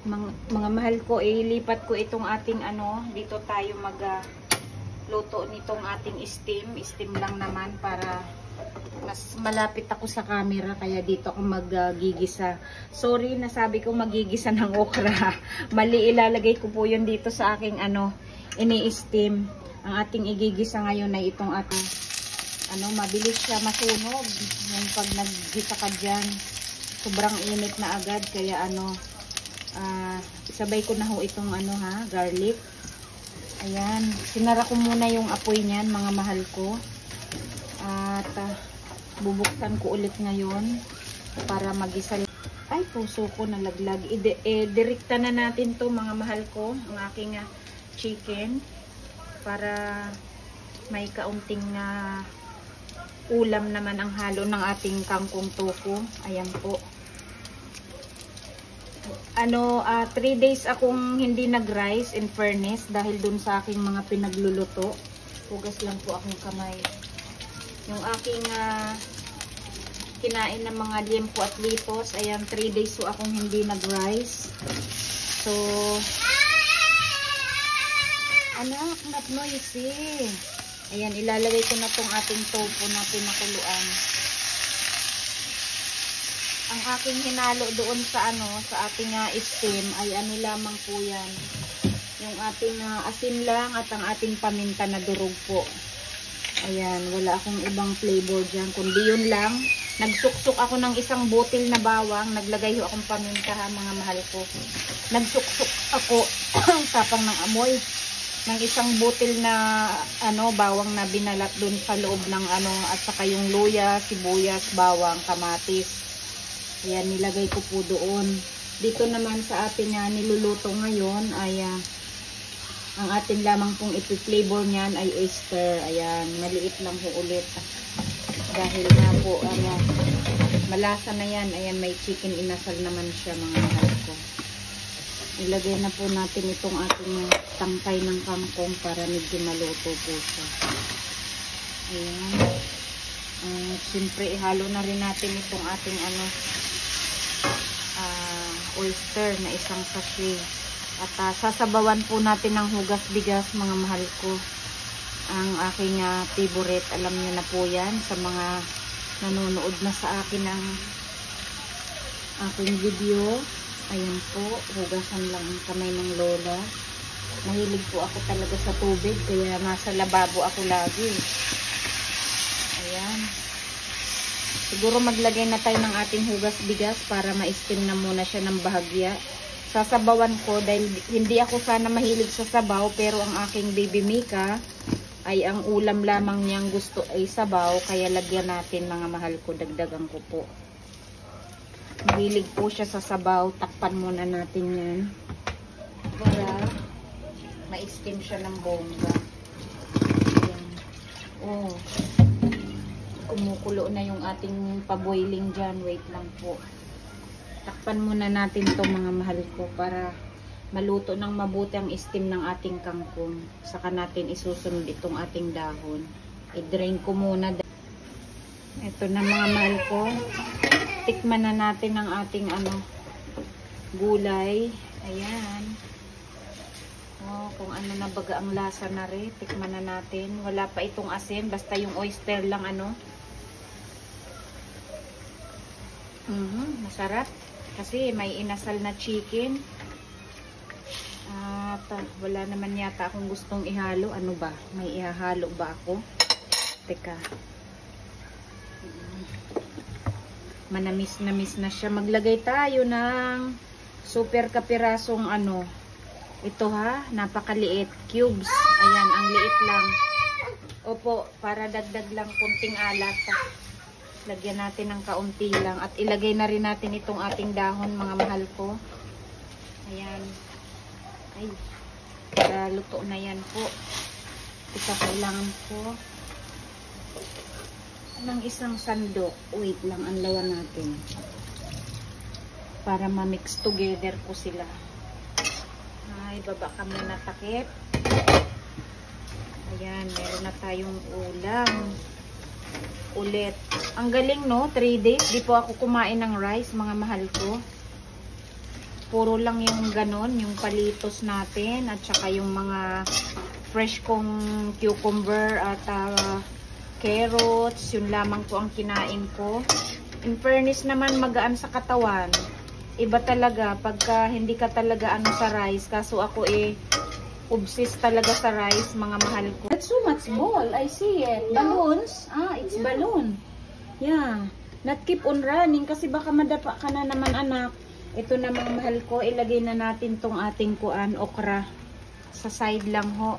Mga mahal ko, ilipat ko itong ating ano, dito tayo luto nitong ating steam lang naman para mas malapit ako sa camera, kaya dito ako magigisa. Sorry, nasabi ko magigisa ng okra. Mali, ilalagay ko po yun dito sa aking ano, ini-steam. Ang ating igigisa ngayon ay itong ating ano, mabilis siya masunog yung pag naggisa ka dyan. Sobrang init na agad, kaya ano, isabay ko na ho itong ano ha, garlic. Ayan, sinara ko muna yung apoy niyan, mga mahal ko. At bubuksan ko ulit ngayon para magisa. Ay, puso ko nalaglag. Direkta na natin to, mga mahal ko, ang aking chicken, para may kaunting ulam naman ang halo ng ating kangkong tofu. Ayan po. 3 days akong hindi nag-rice, in fairness, dahil dun sa aking mga pinagluluto. Hugas lang po akong kamay. Yung aking kinain ng mga liempo at litos, ayan, 3 days so akong hindi nag-rice. So, anak, not noisy. Ayan, ilalagay ko na tong ating tofu na pinakuluan. Ang aking hinalo doon sa sa ating steam ay ano lamang po yan. Yung ating asin lang at ang ating paminta na durog po. Ayan, wala akong ibang flavor dyan, kundi yun lang. Nagsuksok ako ng isang botel na bawang, naglagay ho akong paminta ha, mga mahal ko. Nagsuksok ako, ang tapang ng amoy, ng isang botel na bawang na binalat doon sa loob ng at saka yung luya, sibuyas, bawang, kamatis. Ayan, nilagay ko po doon. Dito naman sa ating niluluto ngayon ay ang ating lamang pong ipi-flavor niyan ay oyster. Ayan, maliit lang po ulit. Dahil nga po, malasa na yan. Ayan, may chicken inasal naman siya, mga mahal ko. Ilagay na po natin itong ating tangkay ng kangkong para medyo maluto po siya. Ayan. Siyempre, ihalo na rin natin itong ating oyster na isang sachet. At sasabawan po natin ng hugas bigas, mga mahal ko. Ang aking favorite, alam niyo na po yan sa mga nanonood na sa akin ng aking video. Ayan po, hugasan lang ang kamay ng lola. Mahilig po ako talaga sa tubig, kaya nasa lababo ako lagi. Ayan. Siguro maglagay na tayo ng ating hugas bigas para ma-steam na muna siya ng bahagya. Sasabawan ko dahil hindi ako sana mahilig sa sabaw, pero ang aking baby Mika ay ang ulam lamang niyang gusto ay sabaw, kaya lagyan natin, mga mahal ko, dagdagan ko po. Mahilig po siya sa sabaw, takpan muna natin yan para ma-steam siya ng bongga. Ayan. Oh, kumukulo na yung ating paboiling dyan. Wait lang po. Takpan muna natin to, mga mahal ko, para maluto ng mabuti ang steam ng ating kangkong. Saka natin isusunod itong ating dahon. I-drain ko muna. Ito na, mga mahal ko. Tikman na natin ang ating gulay. Ayan. Oh, kung ano na baga ang lasa na rin. Tikman na natin. Wala pa itong asin. Basta yung oyster lang masarap. Kasi may inasal na chicken. At wala naman yata akong gustong ihalo. Ano ba? May ihahalo ba ako? Teka. Manamis na siya. Maglagay tayo ng super kapirasong ito ha, napakaliit. Cubes. Ayan, ang liit lang. Opo, para dagdag lang kunting alat. Lagyan natin ng kaunti lang. At ilagay na rin natin itong ating dahon, mga mahal ko. Ayan. Ay, luto na yan po. Ito kailangan ko ng isang sandok. Wait lang, anlawan natin. Para ma-mix together ko sila. Ay, baba ka muna takip. Ayan, meron na tayong ulam. Ulit. Ang galing, no? 3 days. Di po ako kumain ng rice, mga mahal ko. Puro lang yung ganon, yung palitos natin at saka yung mga fresh kong cucumber at carrots. Yun lamang po ang kinain ko. In fairness naman, magaan sa katawan. Iba talaga pagka hindi ka talaga ano sa rice. Kaso ako obsessed talaga sa rice, mga mahal ko. That's so much ball. I see it. Balloons. It's balloon. Yeah. Not keep on running kasi baka madapa ka na naman, anak. Ito namang mahal ko, ilagay na natin tong ating okra. Sa side lang ho.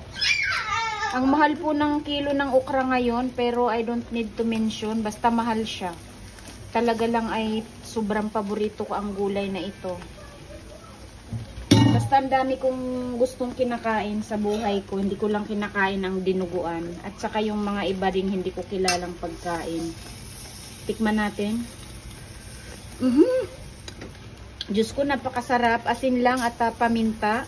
Ang mahal po ng kilo ng okra ngayon, pero I don't need to mention, basta mahal siya. Talaga lang ay sobrang paborito ko ang gulay na ito. Basta ang dami kong gustong kinakain sa buhay ko, hindi ko lang kinakain ang dinuguan. At saka yung mga iba rin hindi ko kilalang pagkain. Tikman natin. Diyos ko, napakasarap. Asin lang at paminta.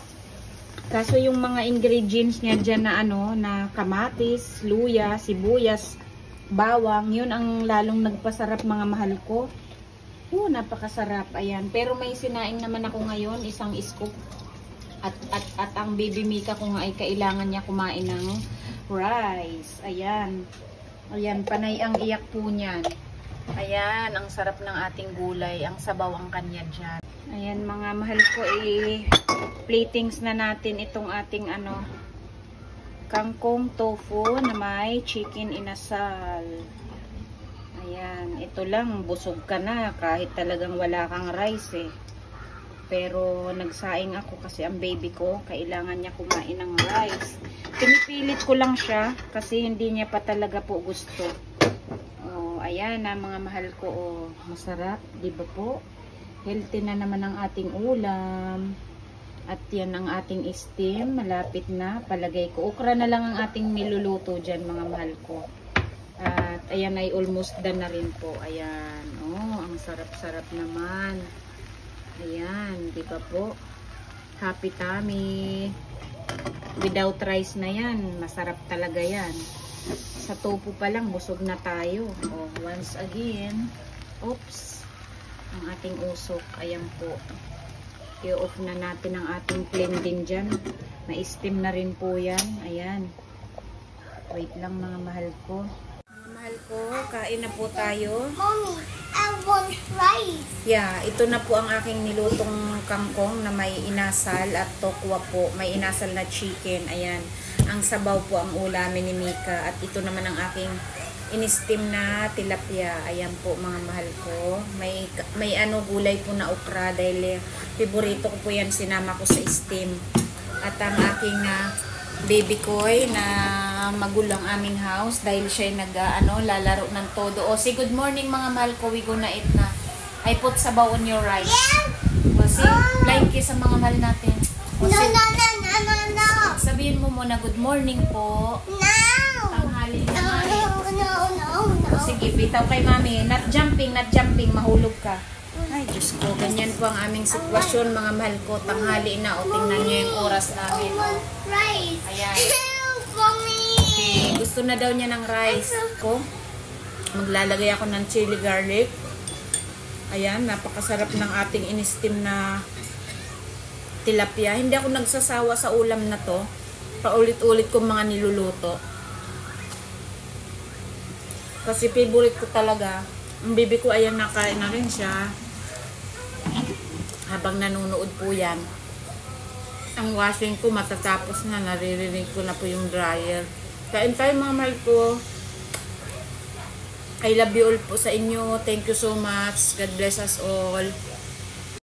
Kaso yung mga ingredients niya dyan na na kamatis, luya, sibuyas, bawang, yun ang lalong nagpasarap, mga mahal ko. Napakasarap. Ayan. Pero may sinaing naman ako ngayon, isang scoop. At ang baby Mika ko nga ay kailangan niya kumain ng rice. Ayan. Ayan, panay ang iyak po niyan. Ayan, ang sarap ng ating gulay. Ang sabaw ang kanya dyan. Ayan, mga mahal ko, platings na natin itong ating kangkong tofu na may chicken inasal. Ayan, ito lang, busog ka na kahit talagang wala kang rice Pero nagsaing ako kasi ang baby ko, kailangan niya kumain ng rice. Pinipilit ko lang siya kasi hindi niya pa talaga po gusto. Ayan na mga mahal ko, masarap, di ba po? Healthy na naman ang ating ulam. At yan ang ating steam, malapit na, palagay ko. Okra na lang ang ating niluluto dyan, mga mahal ko. At ayan ay almost done na rin po. Ayan, ang sarap-sarap naman. Ayan, di ba po? Happy tummy. Without rice na yan, masarap talaga yan. Sa tofu pa lang, busog na tayo. Once again, oops, ang ating usok. Ayan po. I-off na natin ang ating flame din dyan. Na-steam na rin po yan. Ayan. Wait lang, mga mahal ko. Mga mahal ko, kain na po tayo. Mommy, I want rice. Yeah, ito na po ang aking nilutong kangkong na may inasal at tokwa po. May inasal na chicken. Ayan. Ang sabaw po ang ulamin ni Mika. At ito naman ang aking in-steam na tilapia. Ayan po, mga mahal ko. May gulay po na okra dahil favorito ko po yan. Sinama ko sa steam. At ang aking baby koy na magulang aming house dahil siya lalaro ng todo. Say good morning, mga mahal ko. We gonna eat na. I put sabaw on your rice. Say like sa mga mahal natin. No. Sabihin mo muna, good morning po. No. Tanghali naman. No. Sige, bitaw kay mami. Not jumping, mahulog ka. Ay, Diyos ko, ganyan po ang aming sitwasyon, mga mahal ko. Tanghali na, tingnan niyo yung oras namin. I want rice. Ayan. Mommy. Okay, gusto na daw niya ng rice ko. Maglalagay ako ng chili garlic. Ayan, napakasarap ng ating in-steam na tilapia. Hindi ako nagsasawa sa ulam na to. Paulit-ulit kong mga niluluto. Kasi favorite ko talaga. Ang baby ko, ayan, nakain na rin siya. Habang nanonood po yan. Ang washing ko matatapos na. Naririnig ko na po yung dryer. Kain tayo, mga mahal ko. I love you all po sa inyo. Thank you so much. God bless us all.